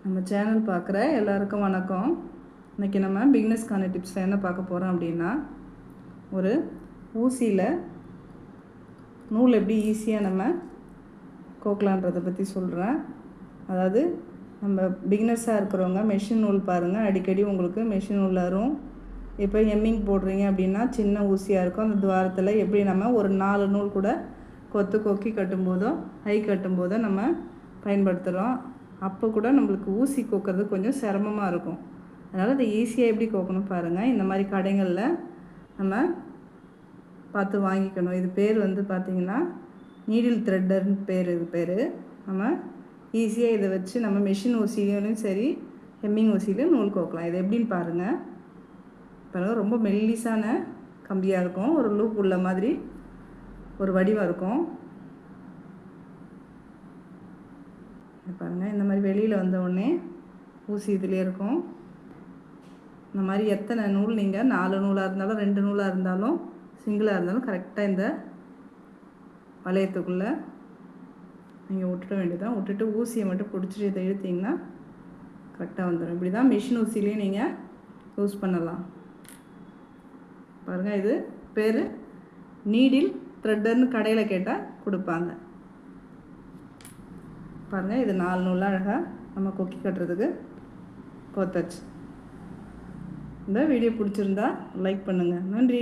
நம்ம சேனல் பார்க்குற எல்லாருக்கும் வணக்கம். இன்றைக்கி நம்ம பிகினர்ஸ்க்கான டிப்ஸில் என்ன பார்க்க போகிறோம் அப்படின்னா, ஒரு ஊசியில் நூல் எப்படி ஈஸியாக நம்ம கோக்கலான்றதை பற்றி சொல்கிறேன். அதாவது நம்ம பிகினர்ஸாக இருக்கிறவங்க மெஷின் நூல் பாருங்கள், அடிக்கடி உங்களுக்கு மெஷின் நூல் வரும். இப்போ எம்மிங் போடுறீங்க அப்படின்னா சின்ன ஊசியாக இருக்கும். அந்த துவாரத்தில் எப்படி நம்ம ஒரு 4 நூல் கூட கொக்கி கட்டும்போதோ கட்டும்போதோ நம்ம பயன்படுத்துகிறோம். அப்போ கூட நம்மளுக்கு ஊசி கோக்கிறது கொஞ்சம் சிரமமாக இருக்கும். அதனால் அதை ஈஸியாக எப்படி கோக்கணும் பாருங்கள். இந்த மாதிரி கடைகளில் நம்ம பார்த்து வாங்கிக்கணும். இது பேர் பார்த்திங்கன்னா நீடில் த்ரெட்டர்னு பேர். இது பேர் நம்ம ஈஸியாக இதை வச்சு நம்ம மெஷின் ஊசியிலையும் சரி ஹெம்மிங் ஊசியிலையும் நூல் கோக்கலாம். இது எப்படின்னு பாருங்கள். ரொம்ப மெல்லிசான கம்பியாக இருக்கும். ஒரு லூப் உள்ள மாதிரி ஒரு வடிவம் இருக்கும். பாருங்கள், இந்த மாதிரி வெளியில் வந்த உடனே ஊசி இதிலே இருக்கும். இந்த மாதிரி எத்தனை நூல் நீங்கள் 4 நூலாக இருந்தாலும் 2 நூலாக இருந்தாலும் சிங்கிளாக இருந்தாலும் கரெக்டாக இந்த வளையத்துக்குள்ளே நீங்கள் விட்டுட வேண்டியதான். விட்டுட்டு ஊசியை மட்டும் பிடிச்சிட்டு இதை இழுத்திங்கன்னா கரெக்டாக வந்துடும். இப்படி தான் மிஷின் ஊசிலையும் நீங்கள் யூஸ் பண்ணலாம். பாருங்கள், இது பேர் நீடில் த்ரெட்டர்னு கடையில் கேட்டால் கொடுப்பாங்க. பாருங்கள், இது 4 நூலாக அழகாக நம்ம கொக்கி கட்டுறதுக்கு கோத்தாச்சு. இந்த வீடியோ பிடிச்சிருந்தா லைக் பண்ணுங்கள். நன்றி.